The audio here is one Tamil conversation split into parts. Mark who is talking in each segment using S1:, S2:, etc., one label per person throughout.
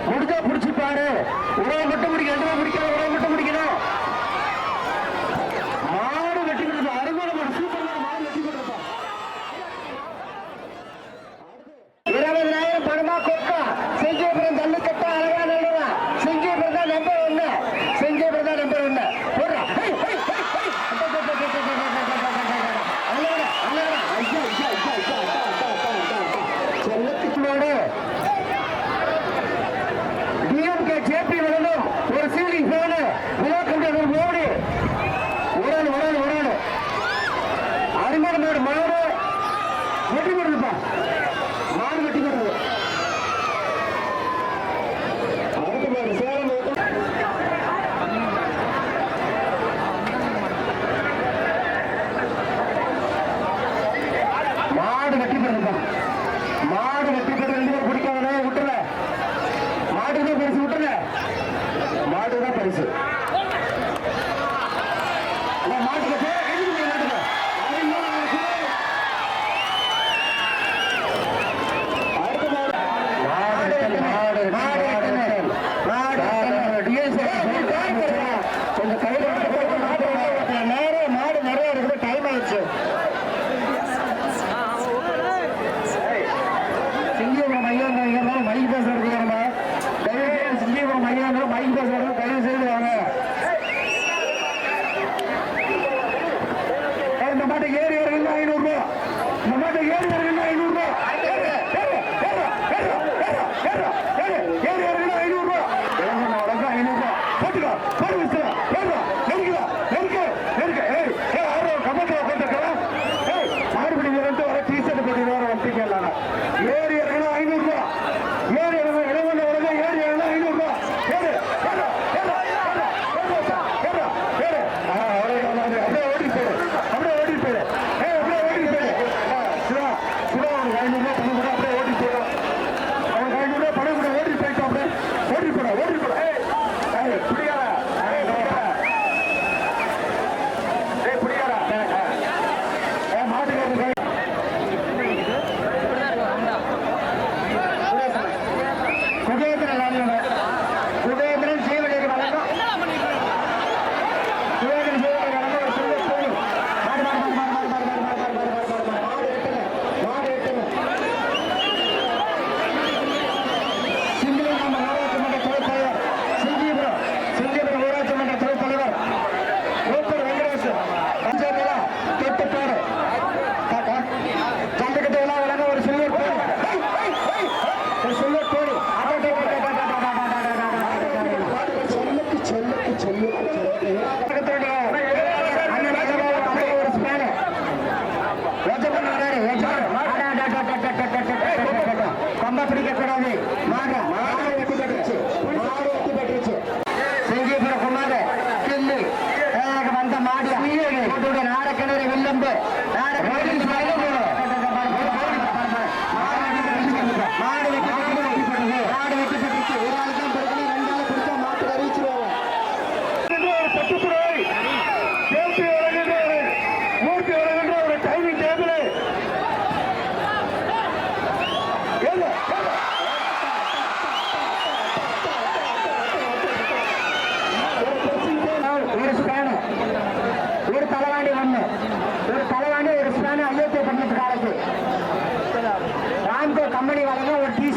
S1: முடிஞ்சா புடிச்சு பாரு. உறவை மட்டும் முடிக்கணும், ரெண்டு முடிக்கணும், உறவை மட்டும் முடிக்கணும். மாடு வெட்டி கொடுப்பா, அருமையான மாடு, சூப்பர் மாடு வெட்டி கொடுப்பா. 20,000 பணமா கொக்கா செஞ்சபுரம் தள்ளுக்கட்டா அழகா நல்லதா. செஞ்சபுரம் தான் நம்பர் 1, செஞ்சபுரம் தான் நம்பர் 1. போடுறா
S2: Yeah.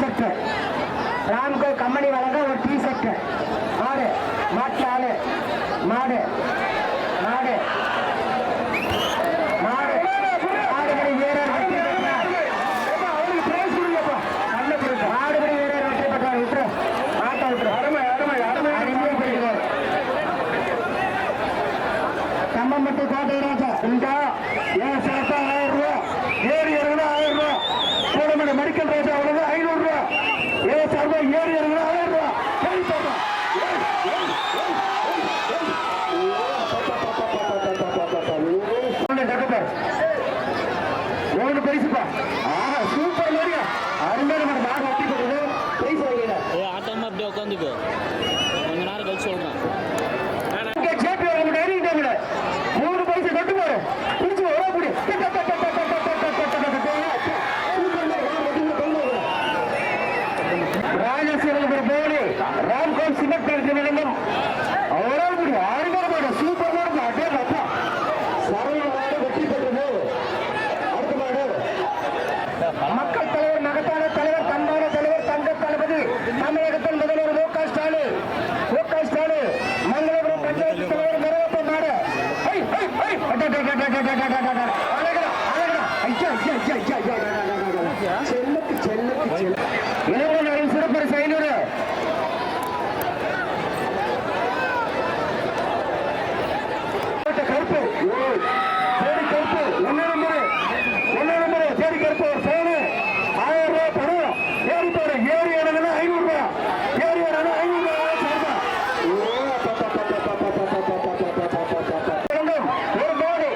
S1: ஷர்ட். ராம்கோ கம்பெனி வழங்க ஒரு டி ஷர்ட். மாடு மாட்டு ஆளு மாடு மாடு மாடு மாடுபடி வீரர் வெற்றி பெற்றார். அவருக்கு பிரைஸ் கொடுங்கப்பா. மாடுபடி வீரர் வெற்றி பெற்றார். விட்டுரு மாட்டை விட்டுரு. அருமை அருமை அருமை அருமையாக போயிருக்கிறார். கம்பம்பட்டி கோட்டை ராஜா இந்த ஏன் சேர்த்தா 1000 ரூபா, ஏறி இறங்கினா 1000 ரூபா, கூடமணி மெடிக்கல் ராஜா அவ்வளவு 500 ரூபா, ஏன் சார்பா ஏறி இறங்கினா 1000 ரூபா. மூணு பரிசுப்பா. சூப்பர் மாதிரியா அருமையான நம்ம மாடு வெட்டி போடுறது பரிசு வாங்கிட.
S2: ஆட்டமா அப்படியே உட்காந்துக்கோ, கொஞ்ச நேரம் கழிச்சு சொல்றேன். மூணு பரிசு தொட்டு போற பிடிச்சு ராஜசேகர் போலி ராம்கோம் சிமெண்ட் நிலையம் அவ்வளோ முடியும். ஆறுமாடு சூப்பர் மாடு அதே அப்பா சரவண மாடு வெற்றி பெற்றது. அடுத்த மாடு மக்கள் தலைவர், மகத்தான தலைவர், பண்பான தலைவர், தங்க தளபதி, தமிழகத்தின் முதல்வர் மு.க. ஸ்டாலின். மங்களபுரம் பஞ்சாயத்து தலைவர் நிறவப்ப மாடு. இளைஞர்களின் சிறப்பரிசு 500. கருப்பு சேரி கருப்பு 1 நம்பரு சேரி கருப்பு ஒரு ஃபோனு 1000 ரூபாய் பணம். ஏறி போற ஏறி இறங்குனா 500 ரூபாய், ஏறி இறங்குனா 500 ரூபாய். ஒரு மாடு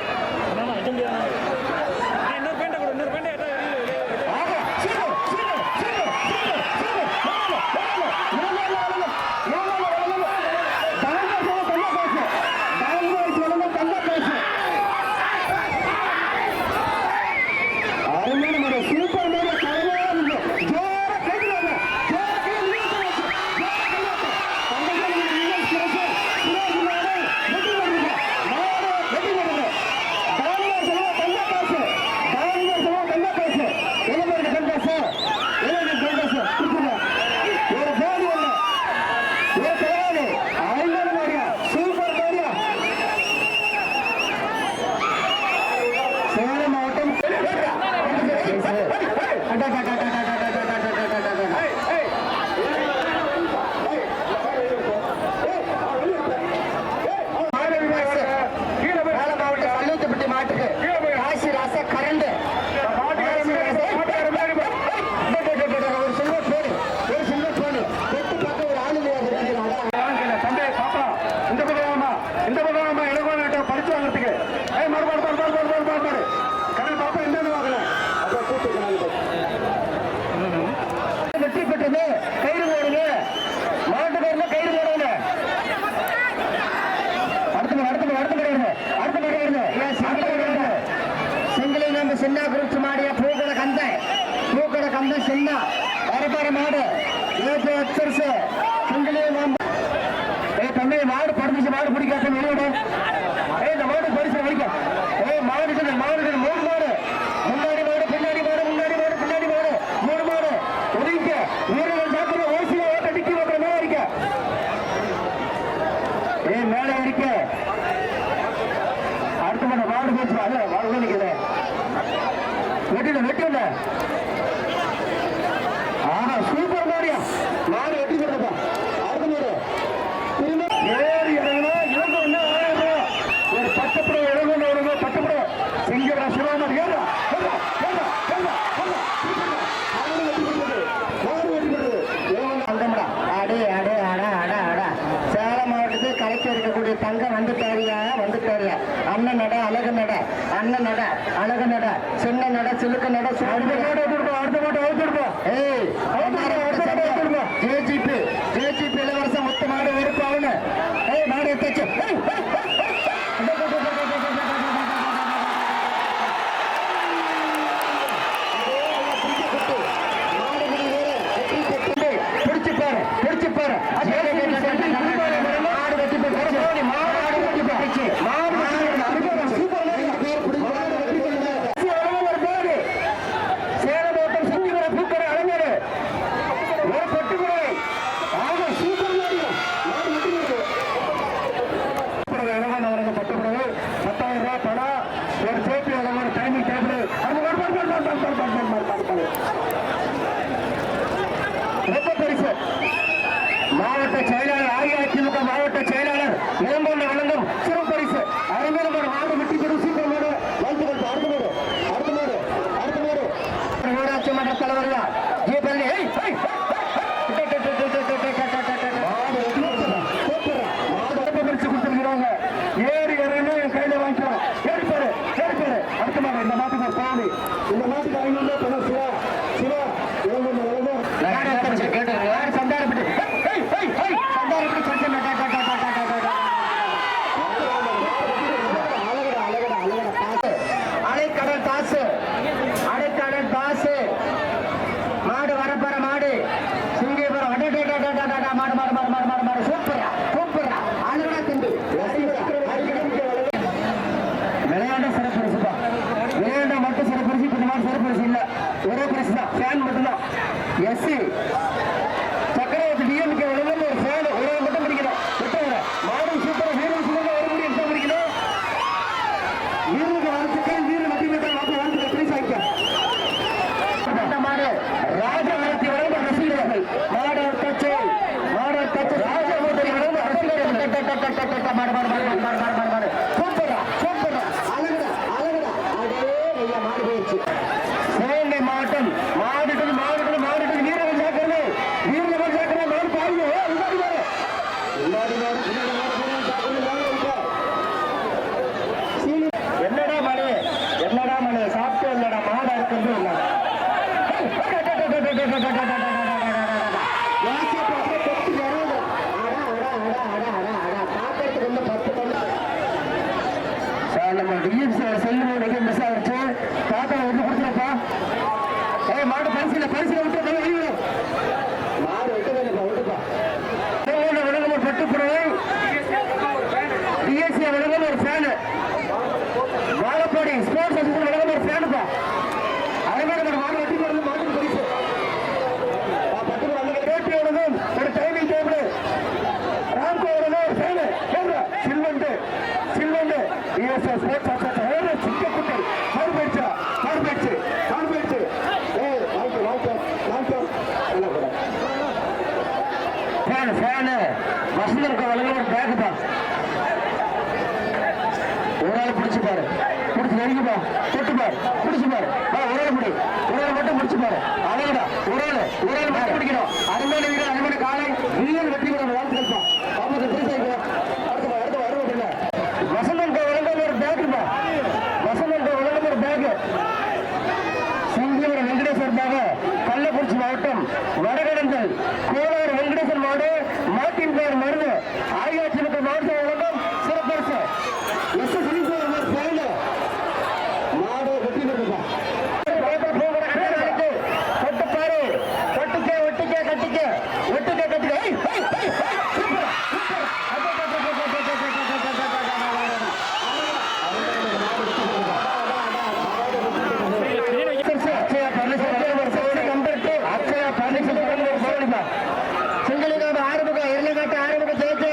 S2: சூப்பர் மாடு சேலம் மாவட்டம் மாவட்டப்பட்டி மாட்டுக்கு காசி ராச கரண்டு ஒரு சில்வர் போடு, ஒரு சில்வர் போடு வெட்டு பார்க்க ஒரு ஆளு தம்பி பாப்பா இந்த பக்கமா இலகுவான படிச்சு வாங்கிறதுக்கு மறுபாடு கடல் பாப்பா என்ன வாங்கல வெற்றி பெற்றது. கயிறு போடுங்க, மாட்டு பேர்ல கயிறு போடுங்க. அடுத்த செங்கிலி நம்ம சின்ன குறிச்சி மாடிய பூக்கட கந்த சின்ன வரப்பாற மாடு ஏற்று செங்கிலி தம்பி மாடு படுத்துச்சு, மாடு பிடிக்காத வெளியிட இந்த மாடு பரிசு வலிக்க மாடு 3 மாடு, முன்னாடி மாடு பின்னாடி மாடு, முன்னாடி மாடு பின்னாடி மாடு, 3 மாடு ஒதுக்க வீரர்கள் சாப்பிட ஓசில ஓட்ட டிக்கி ஓட்ட மேல இருக்க மேல இருக்க. அடுத்த மாடு மாடு போச்சு அல்ல மாடு நிற்குது வெட்டில சூப்பர் மாடியா மாடு வெட்டி கொடுப்பா. அடுத்த மாடு ஏறி இறங்கினா இறங்க 1000 ரூபாய், ஒரு பட்டப்பட இறங்க பட்டப்பட செஞ்ச சிவகுமார் ஏறா சேலம் மாவட்டத்தில் கலைக்க இருக்கக்கூடிய தங்கம் வந்துட்டாரியா அண்ணன் நட அழகு நட சின்ன நட சிலுக்க நட அடுத்த மாட்டோம் ஜேஜிபி இளவரசம் மொத்த மாடு இருப்பாவுன்னு மாடு எடுத்து பிடிச்சு பாரு மாடு வெட்டி போட்டு சேலம் மாவட்டம் செஞ்சிபுரம் பூக்கடை அலங்கரு
S1: ஒரு பட்டு கூட ஆக சூப்பர் மாடியும் பட்டுப்புடவை 10,000 ரூபாய் பணம் ஒரு சேப்பி ஒரு டைமிங் டேபிள் ரொம்ப பரிசு மாவட்ட செயலாளர் அஇஅதிமுக மாவட்ட செயலாளர் இளங்கொண்ட வழங்கும் சிறு பரிசு அருமையான ஒரு மாடு வெட்டி பெறும் சூப்பர் மாடு வாழ்த்துக்கள். அடுத்த மாடு ஊராட்சி மன்ற தலைவர்கள் ஜீபல்லி பரிசு கொடுத்துருக்கிறாங்க. ஏறி இறங்கி என் கையில வாங்கிக்கிறோம். ஏறிப்பாரு அடுத்த மாடு இந்த மாட்டுக்கு ஒரு பாவனி இந்த மாட்டுக்கு 500 ரூபாய் பணம் சிவா இளங்கொண்ட வழங்கும் சந்தானப்பட்டு அலைக்கடல் தாசு மாடு வரப்போற மாடு சிங்கேபுரம் மாடு சூப்பரா அழகா தம்பி விளையாண்ட சிறப்பு பரிசுப்பா. விளையாண்ட மட்டும் சிறப்பு பரிசு, இப்ப மாதிரி சிறப்பு பரிசு இல்ல, ஒரே பரிசு தான், ஃபேன் மட்டும்தான். எஸ்சி சக்கரவர்த்தி டிஎம்கே வழங்கும் ஒரு ஃபேன் ஒரே மட்டும் பிடிக்கணும். மாடு சூப்பரா வீரர் சொல்லுங்க ஒரு முடி எடுத்து பிடிக்கணும். வீரருக்கு வாழ்த்துக்கள், வீரர் மத்தியமேட்டால் வாழ்த்துக்கள் பிரைஸ் ஆகிக்க. மாடு ராஜமூர்த்தி வழங்கும் ரசிகர்கள் மாடு தச்சு ராஜமூர்த்தி வழங்கும் ரசிகர்கள் மாடு சூப்பரா அழகடா மாடு போயிடுச்சு. சிவகங்கை மாவட்டம் மாடுகள் வீரர்கள் ஜாக்கிரதை மாடு பாருங்க. என்னடா மணி சாப்பிட்டு இல்லடா மாடு இருக்கிறது இல்ல நம்ம டிஎம்சி செல்லுக்கு மிஸ் ஆகிடுச்சு. தாத்தா வந்து கொடுத்துருப்பா. மாடு பரிசீல விட்டு மாடு விட்டுப்பா. விலங்கு ஒரு பட்டுப்புடவை டிஎஸ்சி விலங்கு ஒரு ஃபேனு வாழப்பாடி ஸ்போர்ட்ஸ் அசோசியேஷன் விலங்கு ஒரு ஃபேனுப்பா. அதே மாடு வெட்டி போடுறது மாட்டுக்கு பரிசு. பட்டுப்புடவை விலங்கும் ஒரு டைமிங் டேபிள் ராம்கோ விலங்கு ஒரு ஃபேனு சில்வண்டு டிஎஸ்சி ஸ்போர்ட்ஸ் அசோசியேஷன் சிக்கக்குட்டை மாடு போயிடுச்சு. ஃபேனு வசந்தருக்கு வழங்க ஒரு பேக்கு தான். ஒரு ஆள் பிடிச்சு பாரு, பிடிச்சி நெருங்கிப்பா, தொட்டுப்பாரு, பிடிச்சு பாரு. ஒரு ஆள் மட்டும் பிடிச்சு பாரு. அழகுடா ஒரு ஆள் மட்டும் பிடிக்கணும். அருமையான வீரர், அருமையான காலை வீரர் வெற்றி பெற வாழ்த்துக்கள்ப்பா. அவங்க பிடிச்சிருக்கோம். அடுத்த வருவதில்லை. வசந்தருக்கு வழங்க ஒரு பேக்குப்பா. ஒரு பேக்கு சிங்கியூர் வெங்கடேஸ்வர் பாக கள்ளக்குறிச்சி மாவட்டம் வடகடந்தல் கோளாறு வெங்கடேசன் மாடு மாட்டின் பேர் மருது அஇஅதிமுக மாவட்ட வழங்கும் சிறப்பரிசு. மாடு வெற்றி பெறுப்பா. தொட்டுப்பாரு, ஒட்டுக்க சிங்கலிகாடு ஆறுமுக இரணிகாட்டு ஆறுமுக ஜெயிச்சு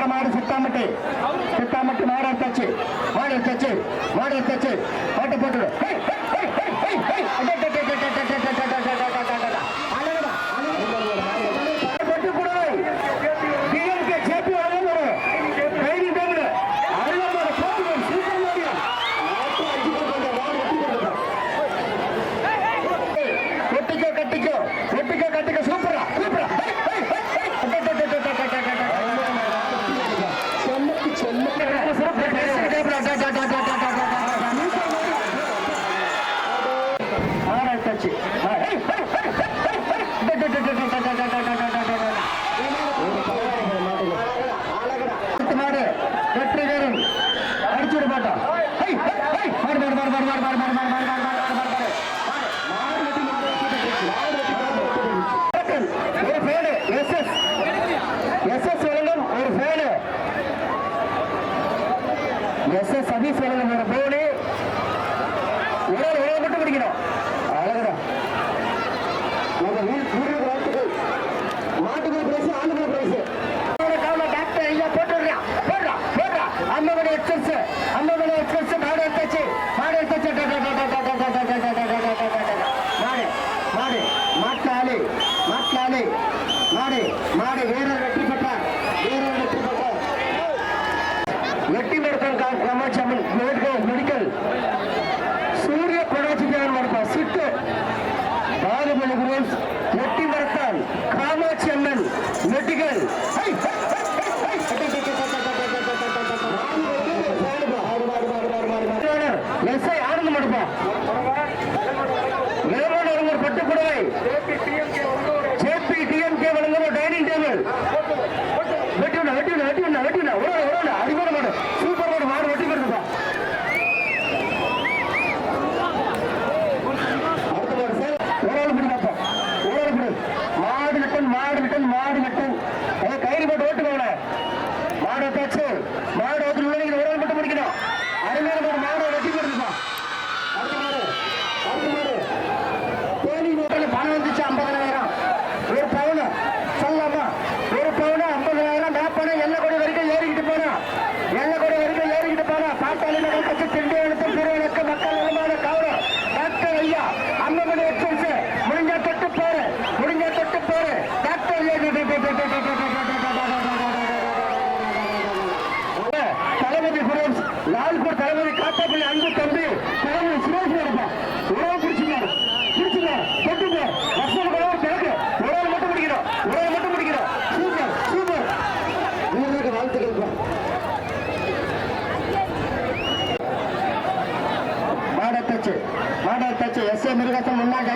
S1: மாடு சித்தாமட்டி மாடு தச்சு பாட்டு போட்டு எஸ் சதீஷ் வழங்க போனே உடல் மட்டும் பிடிக்கணும். அழகுடா மாட்டுக்கு பிரைஸ் ஆளுக்கு பிரைஸ் டாக்டர் ஐயா போட்டுடுறா போடுறா போடுறா அம்மபடி எக்ஸஸ் அம்மபடி எக்ஸஸ் மாடு எடுத்தாச்சு மாடு எடுத்தாச்சு மாடு மாடு மாட்டாளி மாட்டாளி மாடு மாடு வீரர் வெற்றி பெற்றார் வீரர் வெற்றி பெற்றார் வெட்டி மருத்துவம் காமாட்சி அம்மன் மெடிக்கல் சூரிய கொடாட்சி மருத்துவ சிட்டு பாகுபலி குரூப்ஸ் வெட்டி மருத்துவம் காமாட்சி அம்மன் மெடிக்கல் எஸ்ஐ ஆனந்த மடுப்பா இளமோடு ஒரு பட்டுக்குடவை ஜேபி டிஎம்கே வழங்கும் டைனிங் டேபிள் வெட்டிவிடா வெட்டிவிடா வெட்டிவிடா வெட்டிவிடா ஒரு அடிமான மாடு சூப்பர் மாடு மாடு வெட்டி வருதுப்பா அடுத்த மாடு சார் ஒரு பிடிக்காப்பா ஒரு பிடி மாடு கட்டன் மாடு கட்டன் மாடு கட்டன் கயிறு போட்டு ஓட்டுக்கோங்க மாடு தாச்சு மாடு ஓட்டு ஒரு மட்டும் பிடிக்கணும் அருமையான மாடு மாடு வெட்டி வருதுப்பா அடுத்த மாடு தேனி நோட்டில் பணம் வந்துச்சு 50,000 ஒரு பவுன் சொல்லலாமா ஒரு பவுன் 50,000 மேப்பணம் எல்லக்கொடி வரைக்கும் ஏறிக்கிட்டு போனா எல்லக்கொடி வரைக்கும் ஏறிக்கிட்டு போனா பாட்டாளி நகர் கட்சி திண்டிவனத்தில் திருவனுக்கு மக்கள் நலமான கவனம் டாக்டர் ஐயா அம்மமணி எக்ஸன்ஸ் முடிஞ்சா தொட்டு போரு டாக்டர் தளபதி குரூப்ஸ் லால்பூர் தளபதி காத்தாப்பள்ளி அன்பு தம்பி தளபதி சுரேஷ் இருப்பான் உறவு பிடிச்சிருந்தாரு தொட்டுங்க வருஷம் கிழக்கு உறவு மட்டும் பிடிக்கிறோம் சூப்பர் சூப்பர் வீரருக்கு வாழ்த்துக்கள் மாடை தச்சு எஸ் ஏ மிருகசம் முன்னாள்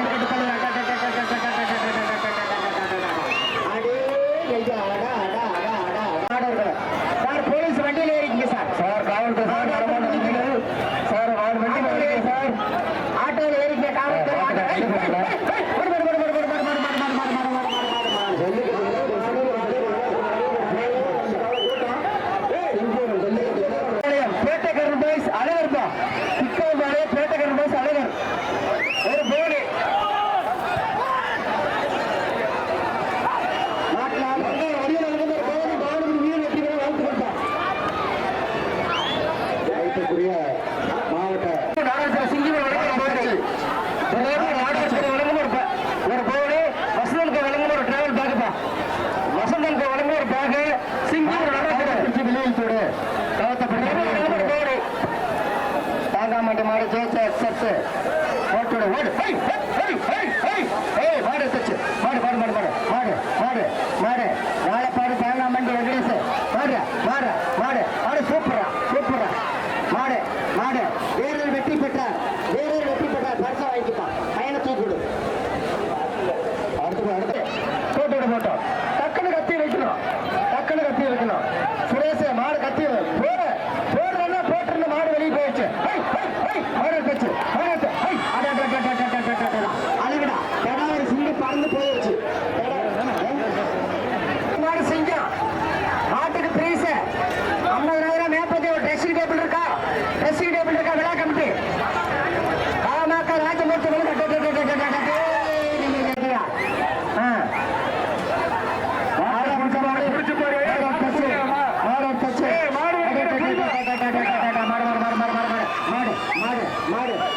S1: சார் போலீஸ் வண்டியில் ஏறிக்கீங்க சார் காவல்துறை சார் வண்டி சார் ஆட்டோவில் ஏறிக்க காவல்துறை பேட்டைக்கர் பாய்ஸ் அழகர் தான் திக்கோபாளைய பேட்டைக்கர் பாய்ஸ் அழகர் ஒரு போடு மாவட்ட சிங்கிவர் வழங்கும் ஒரு போடு வசந்தனுக்கு வழங்கும் ஒரு டிராவல் பேக்குப்பா வசந்தனுக்கு வழங்கும் ஒரு பேக்கு சிங்கிவர் வெளியில் போடு போடு தாங்காமட்டி மாடு ஜோச எக்ஸஸ் ஓட்டோட ஓடு மாடு தச்சு மாடு மாடு மாடு மாடு மாடு மாடு மாடு நாளைப்பாடு தாங்காமண்டி வெங்கடேஷ் மாடு மாடு மாடு மாடு சூப்பரா மாடு மாடு வீரர் வெற்றி பெற்றார் பரிசா வாங்கிப்பான் பயண தூக்கிடு அடுத்து போட்டோட போட்டோம் டக்குன்னு கத்தி வைக்கணும் சுரேஷ் மாடு கத்தி போடுறா போட்டு மாடு வெளியே போயிடுச்சு மாடு தச்சு அழகுடா ஒரு சிங்கு பறந்து போயிடுச்சு மாடு செஞ்சோம் மாட்டுக்கு பிரைஸ் 50,000 மேற்பத்தி ஒரு ட்ரெஸ்ஸிங் டேபிள் இருக்கா விழா கமிட்டி பாமக ராஜமூர்த்தி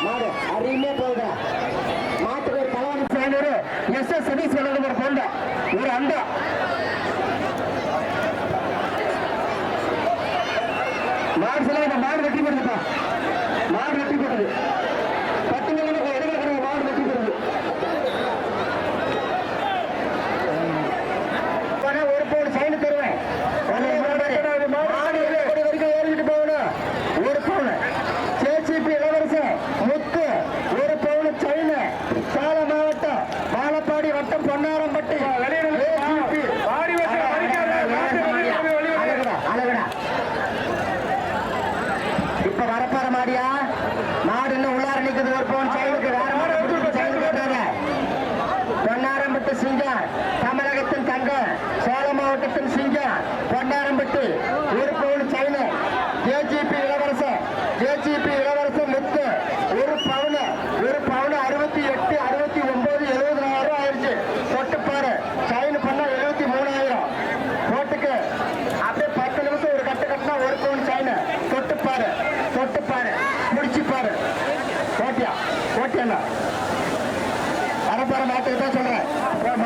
S1: மாடு அறியுமே போகுதா மாட்டுக்கு ஒரு தலைவலி சேனூர் எஸ் சதீஷ் வழங்கும் ஒரு பொண்டா ஒரு அண்டா மாடு சொல்ல மாடு வெட்டி போடுதுப்பா மாடு வெட்டி போடுது 10 நிமிடம் எடுக்கிற மாடு வெட்டி போடுது ஒரு பவுன் சைன் தருவேன் மாடு வரைக்கும் ஏறிக்கிட்டு போகணும் ஒரு பவுன் சேச்சிபி இளவரசன் முத்து ஒரு பவுன் சைன் சேலம் மாவட்டம் பாலப்பாடி வட்டம் பொன்னாரம்பட்டி அழகடா இப்ப வரப்பாற மாடியா மாடு இன்னும் உள்ளார நிக்குது ஒரு பவுன் சைனுக்கு வேற மாடு சைன் கட்டுறாங்க பொன்னாரம்பட்டு சிங்கம் தமிழகத்தின் தங்கம் சேலம் மாவட்டத்தின் சிங்கம் பொன்னாரம்பட்டு ஒரு பவுன் சைனு கேஜிபி இளவரசன்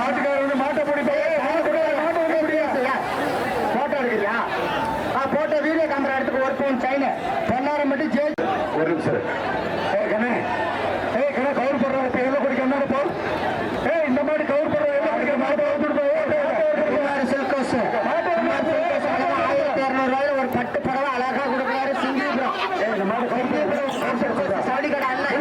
S1: மாட்டுக்காரர் வந்து மாட்டை
S2: போட்டோ எடுக்கிறியா? போட்டோ வீடியோ கேமரா எடுத்துக்கு ஒரு பவுன் செயின் பொன்னாரம் மட்டும் ஜெய்.
S1: ஒரு நிமிஷம் கண்ணே கவுர் போடுறோம் எவ்வளோ குடிக்க போ. இந்த மாதிரி கவுர் போடுறோம் எவ்வளோ குடிக்கிற மாட்டை
S2: சில்கோஸ் 1200 ஒரு பட்டு புடவை அழகா கொடுக்குறாரு சிங்கிபுரம்.
S1: இந்த மாதிரி
S2: சவுடி கடை அண்ணன்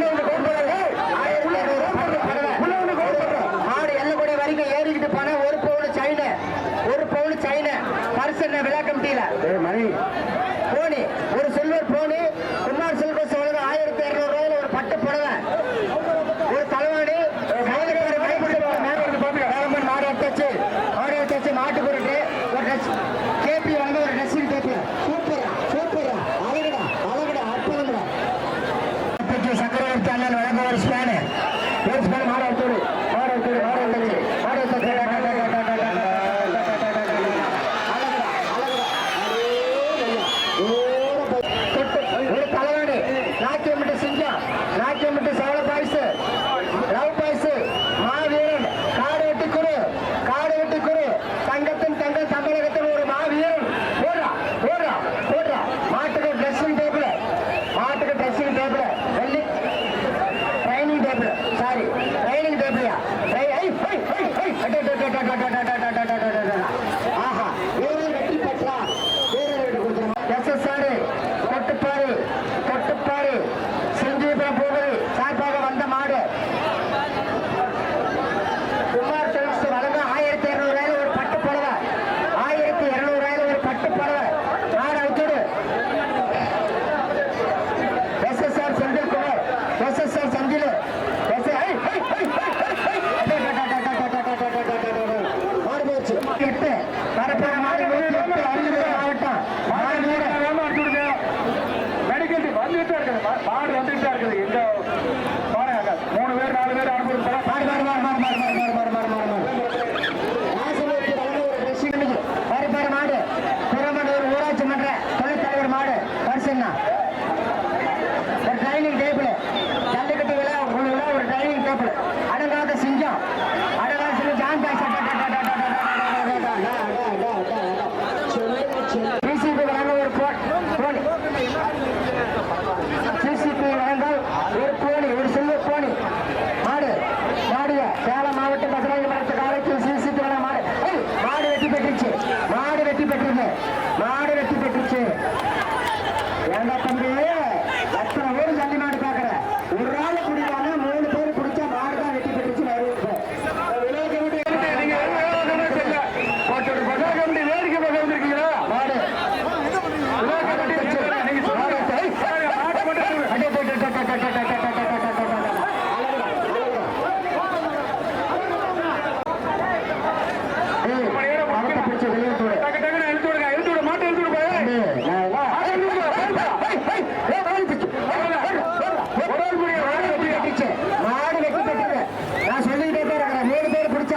S2: மாடு எல்லக்கூடிய வரைக்கும் ஏறிக்கிட்டு போனா ஒரு பவுன் சைன பரிசு என்ன விழா கமிட்டியில
S1: மணி
S2: போனி ஒரு சில்வர் போனி குமார் சில்கோஸ் 1200 ஒரு பட்டு புடவை ஒரு தலைவாணி மாடு எடுத்தாச்சு மாட்டு பொருட்டு ஒரு ட்ரெஸ் கேபி வந்து ஒரு ட்ரெஸ்ஸிங் கேபி சூப்பர் அழகுடா அற்புதம்டா. சக்கரவர்த்தி அண்ணன் வழங்க ஒரு ஸ்பேனு மாடு எடுத்து ஒரு தலைவாணி நாக்கியமிட்டு சிங்கம் நாக்கியமிட்டு சவள பாய்ஸ் லவ் பாய்ஸ் மாவீரன் காடு வெட்டி குரு தங்கத்தின் தங்கம் தமிழகத்தில் ஒரு மாவீரன் போடுறா மாட்டுக்கு ட்ரெஸ்ஸிங் டேபிள் வெள்ளி ட்ரைனிங் டேபிள் ஆஹா வீரர் வெற்றி பெற்றா எஸ்எஸ்ஆர் தொட்டுப்பாரு செஞ்சீபுரம் போகுது சார்பாக வந்த மாடு குமார் செல்ஸ் வழங்க 1200 ஒரு பட்டு புடவை 1200 ஒரு பட்டு புடவை மாடு அவுத்தோடு எஸ்எஸ்ஆர் செந்தில்குமார் எஸ்எஸ்ஆர் செந்தில் மாடு போச்சு 8 பரப்பர மாடு மாவட்டம்
S1: மெடிக்கல் வந்துட்டு இருக்குது மாடு வந்துட்டு இருக்குது எங்க பாருங்க 3 பேர் 4 பேர் அனுப்புறது
S2: மாடு புறமண்டூர் ஊராட்சி மன்ற தொழில் தலைவர் மாடு பரிசுன்னா ஒரு ட்ரைனிங் டேபிள் ஜல்லிக்கட்டு விழா ஒரு ட்ரைனிங் டேபிள் அடங்காத சிங்கம் ஜான் பிசிபி வழங்க ஒரு போனி சிசிபி வழங்கால் ஒரு போனி ஒரு சில்வர் போனி மாடுக சேலம் மாவட்டம் பசங்க மரத்து காலத்தில் சிசிபி வழங்க மாடு வெற்றி பெற்றுச்சு ஏண்டா தம்பி அத்தனை பேர் ஜல்லி மாடு பாக்குற ஒரு ஆள் குடிக்காம 3 பேர் குடிச்சா மாடு தான் வெற்றி பெற்றுச்சு
S1: வேடிக்கை பார்க்க வந்திருக்கீங்களா மாடு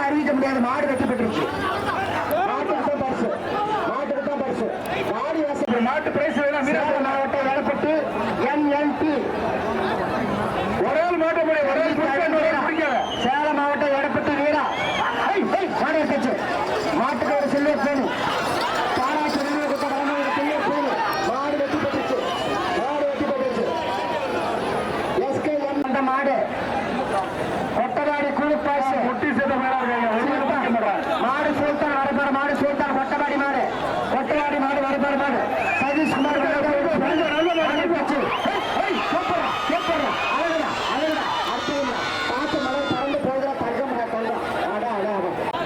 S2: அறிவிக்க முடியாது மாடு வெற்றி பெற்றுச்சு
S1: மாட்டு பிரைஸ்
S2: மாவட்டம் எடப்பட்டு NNT
S1: ஒரே மாட்ட
S2: சேலம் மாவட்டம் எடப்பட்டு வீரா மாடு எடுத்துச்சு மாட்டுக்கு ஒரு சில்வர் பேனு பாராட்டு ஒரு சில்வர் பேனு மாடு வெற்றி பெற்றுச்சு SKM அந்த மாடு கொட்டவாடி குழு பாசு
S1: முட்டி சேர்த்த
S2: மாடு சுல்தான் வரப்பாரு மாடு சுல்தான் கொட்டவாடி மாடு வரப்பாரு மாடு சதீஷ்குமார் பார்த்து மலை பறந்து போகிற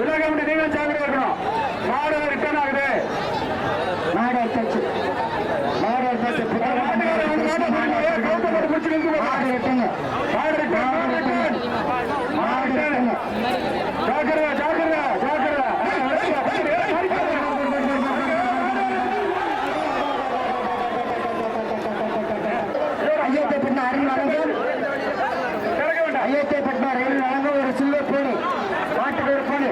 S2: தங்கம்
S1: நீங்க ஜாகிரதை இருக்கணும் மாடு ரிட்டர்ன் ஆகுது
S2: மாடு எடுத்தாச்சு ஐயத்தைப்பட்டின அருள் வழங்கும் ஐயத்தைப்பட்டின ரயில் வழங்கும் ஒரு சில்வர் போனி மாட்டுக்கு ஒரு போனி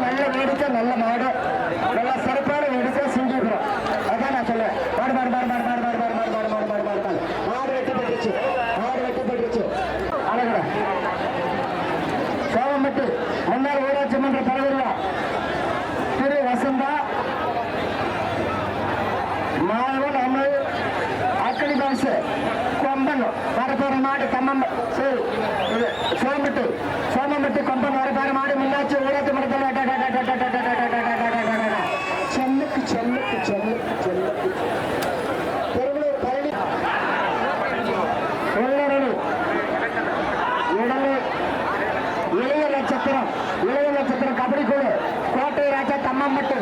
S2: நல்ல வேடிக்கை நல்ல மாடு நல்ல சிறப்பான வேடிக்கை சிங்கிபுரம் அதான் நான் சொல்லுவேன் மாடு வெட்டி பெற்றுச்சு மாடு தம்மம் சரி சோமட்டு சோமமட்டு கொம்பன் வரப்பார மாடு முன்னாச்சு ஊரத்து மரத்தில் செல்லுக்கு செல்லுக்கு செல்லுக்கு செல்லுக்கு பெருமளூர் பழனி இளைய நட்சத்திரம் கபடி குழு கோட்டை ராஜா தம்மம்பட்டு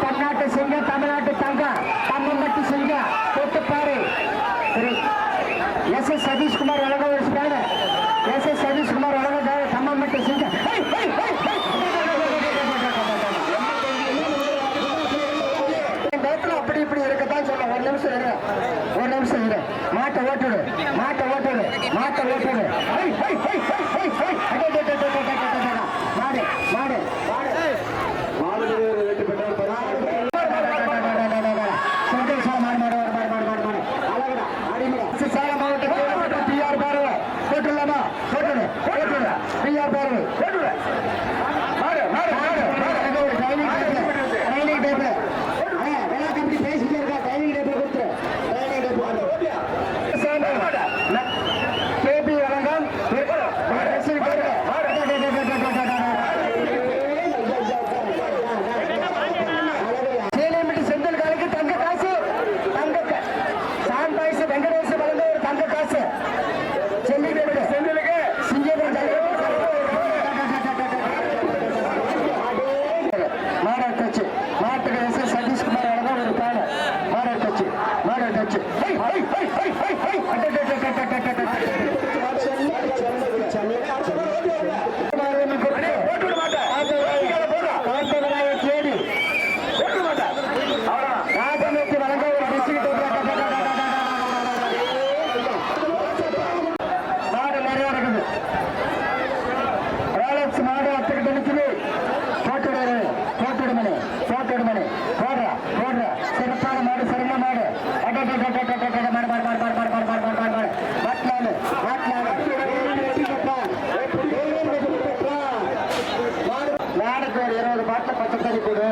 S2: தமிழ்நாட்டு சிங்கம் தமிழ்நாட்டு தங்கம் தம்மம்பட்டு சிங்கம் தொட்டுப்பாரு எஸ் சதீஷ்குமார் வழங்க ஒரு ஸ்பேனர் எஸ் சதீஷ்குமார் வழங்க தம்மம்பட்டு சிங்கம் அப்படி இப்படி இருக்கத்தான் சொல்ல ஒரு நிமிஷம் இரு மாட்டை ஓட்டுடு மாடு மாடு சேலம் மாவட்டம் பிஆர் பார்வை போட்டுடலாமா போட்டுடு பிஆர் பார்வை போட்டுடு பேசிட்டே இருக்கா டைனிங் டேபிள் கொடுத்துரு கேபி வழங்கம் சேலைமிட்டு செந்தில் காலுக்கு தங்க காசு சாந்தாய்ஸ் வெங்கடேஷ் வழங்க ஒரு தங்க காசு செந்திலுக்கு சிங்கப்பூர் மாடல் தச்சு மாட்டுக்கு எஸ் சதீஷ்குமார் வழங்க ஒரு பேன மாடல் தச்சு ராஜமூர்த்தி வழங்க ஒரு மாடு நிறைய இருக்குது ரோலக்ஸ் மாடு அத்துக்கிட்டு நிற்குது போட்டுடுமணி போடுற சிறப்பான மாடு சிறந்த மாடு மாடுக்கு ஒரு 20 பாட்டில் பச்சை தண்ணி கொடு